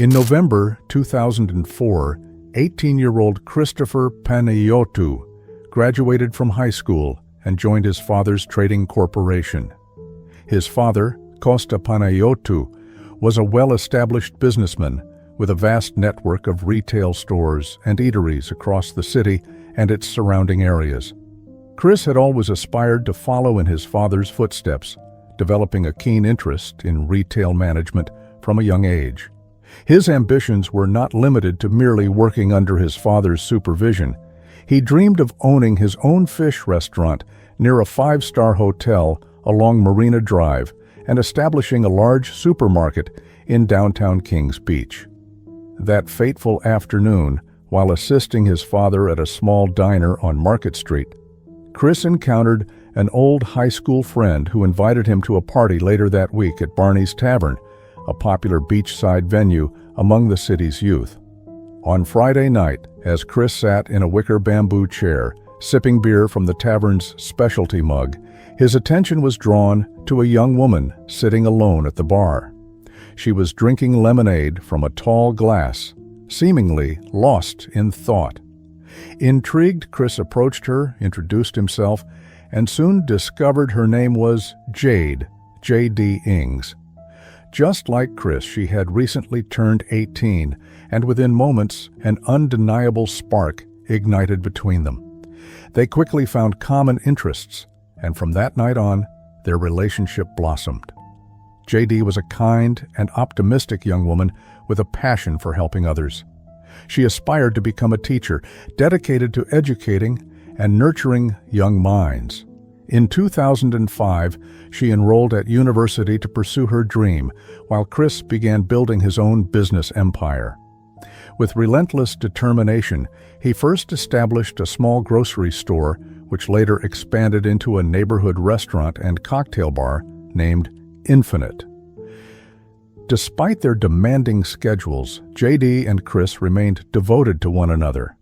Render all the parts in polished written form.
In November 2004, 18-year-old Jayde Panayiotou graduated from high school and joined his father's trading corporation. His father, Jayde Panayiotou, was a well-established businessman with a vast network of retail stores and eateries across the city and its surrounding areas. Chris had always aspired to follow in his father's footsteps, developing a keen interest in retail management from a young age. His ambitions were not limited to merely working under his father's supervision. He dreamed of owning his own fish restaurant near a five-star hotel along Marina Drive and establishing a large supermarket in downtown Kings Beach. That fateful afternoon, while assisting his father at a small diner on Market Street, Chris encountered an old high school friend who invited him to a party later that week at Barney's Tavern, a popular beachside venue among the city's youth. On Friday night, as Chris sat in a wicker bamboo chair, sipping beer from the tavern's specialty mug, his attention was drawn to a young woman sitting alone at the bar. She was drinking lemonade from a tall glass, seemingly lost in thought. Intrigued, Chris approached her, introduced himself, and soon discovered her name was Jayde Ings. Just like Chris, she had recently turned 18, and within moments, an undeniable spark ignited between them. They quickly found common interests, and from that night on, their relationship blossomed. Jayde was a kind and optimistic young woman with a passion for helping others. She aspired to become a teacher, dedicated to educating and nurturing young minds. In 2005, she enrolled at university to pursue her dream, while Chris began building his own business empire. With relentless determination, he first established a small grocery store, which later expanded into a neighborhood restaurant and cocktail bar named Infinite. Despite their demanding schedules, Jayde and Chris remained devoted to one another.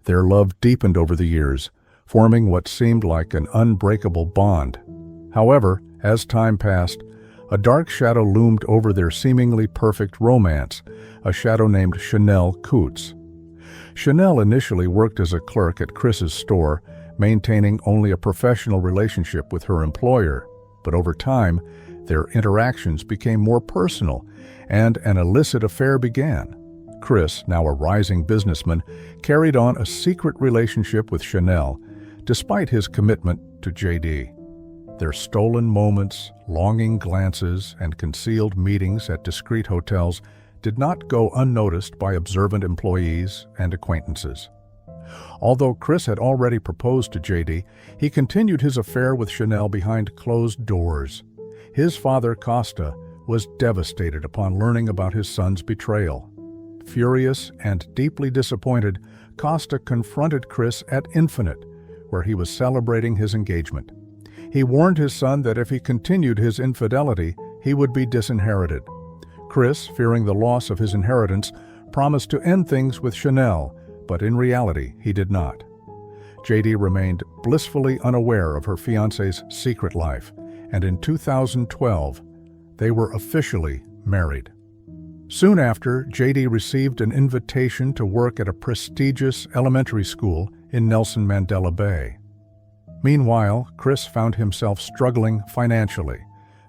Their love deepened over the years, forming what seemed like an unbreakable bond. However, as time passed, a dark shadow loomed over their seemingly perfect romance, a shadow named Chanel Coots. Chanel initially worked as a clerk at Chris's store, maintaining only a professional relationship with her employer, but over time, their interactions became more personal, and an illicit affair began. Chris, now a rising businessman, carried on a secret relationship with Chanel, despite his commitment to Jayde. Their stolen moments, longing glances, and concealed meetings at discreet hotels did not go unnoticed by observant employees and acquaintances. Although Chris had already proposed to Jayde, he continued his affair with Chanel behind closed doors. His father, Costa, was devastated upon learning about his son's betrayal. Furious and deeply disappointed, Costa confronted Chris at Infinite, where he was celebrating his engagement. He warned his son that if he continued his infidelity, he would be disinherited. Chris, fearing the loss of his inheritance, promised to end things with Chanel, but in reality, he did not. Jayde remained blissfully unaware of her fiancé's secret life, and in 2012, they were officially married. Soon after, Jayde received an invitation to work at a prestigious elementary school in Nelson Mandela Bay. Meanwhile, Chris found himself struggling financially.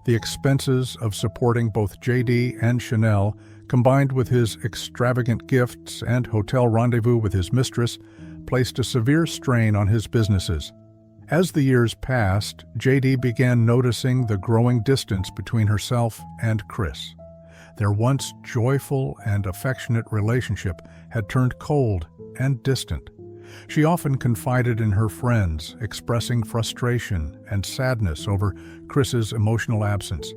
The expenses of supporting both Jayde and Chanel, combined with his extravagant gifts and hotel rendezvous with his mistress, placed a severe strain on his businesses. As the years passed, Jayde began noticing the growing distance between herself and Chris. Their once joyful and affectionate relationship had turned cold and distant. She often confided in her friends, expressing frustration and sadness over Chris's emotional absence.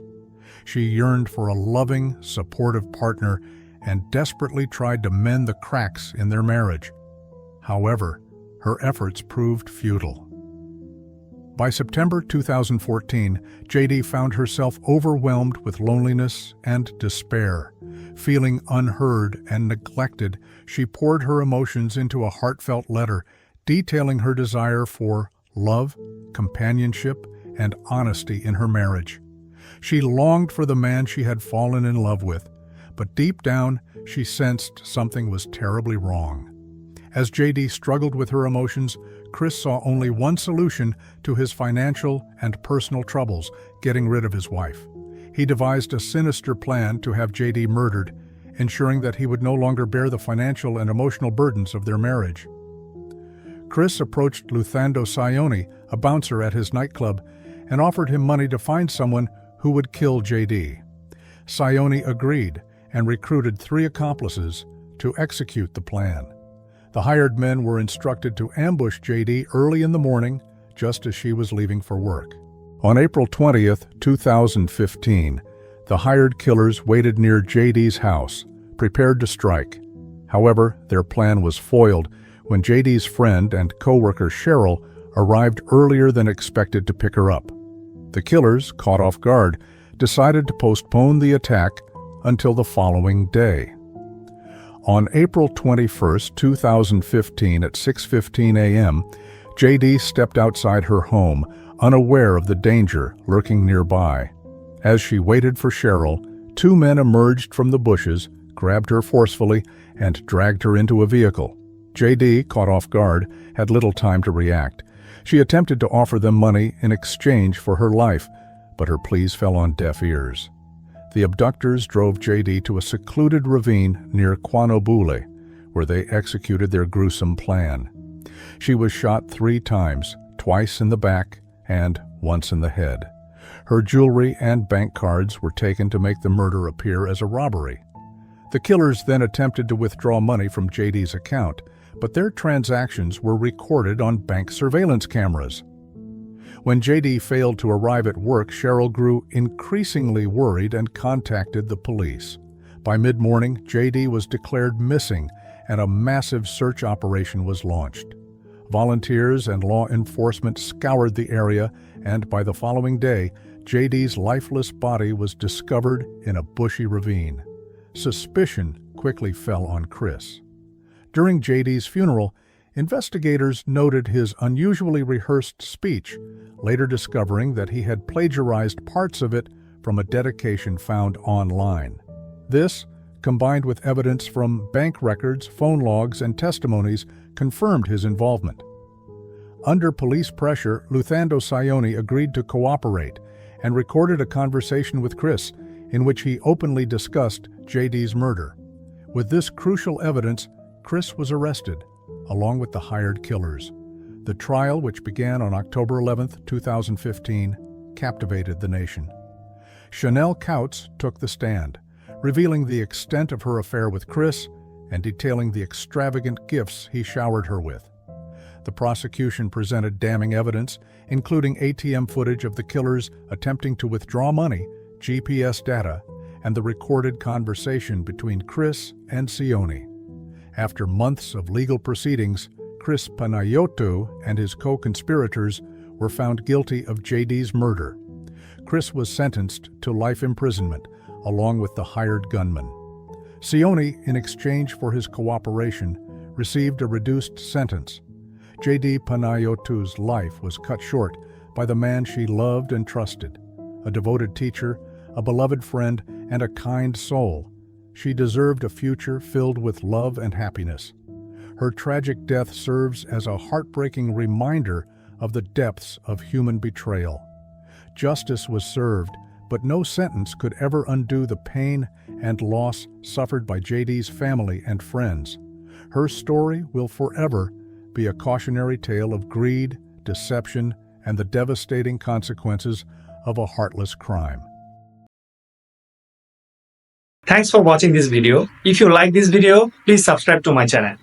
She yearned for a loving, supportive partner and desperately tried to mend the cracks in their marriage. However, her efforts proved futile. By September 2014, Jayde found herself overwhelmed with loneliness and despair. Feeling unheard and neglected, she poured her emotions into a heartfelt letter detailing her desire for love, companionship, and honesty in her marriage. She longed for the man she had fallen in love with, but deep down, She sensed something was terribly wrong. As Jayde struggled with her emotions, Chris saw only one solution to his financial and personal troubles: getting rid of his wife. He devised a sinister plan to have Jayde murdered, ensuring that he would no longer bear the financial and emotional burdens of their marriage. Chris approached Luthando Siyoni, a bouncer at his nightclub, and offered him money to find someone who would kill Jayde. Siyoni agreed and recruited 3 accomplices to execute the plan. The hired men were instructed to ambush Jayde early in the morning, just as she was leaving for work. On April 20th, 2015, the hired killers waited near Jayde's house, prepared to strike. However, their plan was foiled when Jayde's friend and co-worker Cheryl arrived earlier than expected to pick her up. The killers, caught off guard, decided to postpone the attack until the following day. On April 21, 2015 at 6:15 a.m., Jayde stepped outside her home, unaware of the danger lurking nearby. As she waited for Cheryl, 2 men emerged from the bushes, grabbed her forcefully, and dragged her into a vehicle. Jayde, caught off guard, had little time to react. She attempted to offer them money in exchange for her life, but her pleas fell on deaf ears. The abductors drove Jayde to a secluded ravine near Kwanobule, where they executed their gruesome plan. She was shot 3 times, twice in the back and once in the head. Her jewelry and bank cards were taken to make the murder appear as a robbery. The killers then attempted to withdraw money from Jayde's account, but their transactions were recorded on bank surveillance cameras. When Jayde failed to arrive at work, Cheryl grew increasingly worried and contacted the police. By mid-morning, Jayde was declared missing, and a massive search operation was launched. Volunteers and law enforcement scoured the area, and by the following day, Jayde's lifeless body was discovered in a bushy ravine. Suspicion quickly fell on Chris. During Jayde's funeral, investigators noted his unusually rehearsed speech, later discovering that he had plagiarized parts of it from a dedication found online. This, combined with evidence from bank records, phone logs, and testimonies, confirmed his involvement. Under police pressure, Luthando Siyoni agreed to cooperate and recorded a conversation with Chris in which he openly discussed Jayde's murder. With this crucial evidence, Chris was arrested, along with the hired killers. The trial, which began on October 11, 2015, captivated the nation. Chanel Coutts took the stand, revealing the extent of her affair with Chris and detailing the extravagant gifts he showered her with. The prosecution presented damning evidence, including ATM footage of the killers attempting to withdraw money, GPS data, and the recorded conversation between Chris and Siyoni. After months of legal proceedings, Chris Panayiotou and his co-conspirators were found guilty of Jayde's murder. Chris was sentenced to life imprisonment, along with the hired gunman. Siyoni, in exchange for his cooperation, received a reduced sentence. Jayde Panayiotou's life was cut short by the man she loved and trusted, a devoted teacher, a beloved friend, and a kind soul. She deserved a future filled with love and happiness. Her tragic death serves as a heartbreaking reminder of the depths of human betrayal. Justice was served, but no sentence could ever undo the pain and loss suffered by Jayde's family and friends. Her story will forever be a cautionary tale of greed, deception, and the devastating consequences of a heartless crime. Thanks for watching this video. If you like this video, please subscribe to my channel.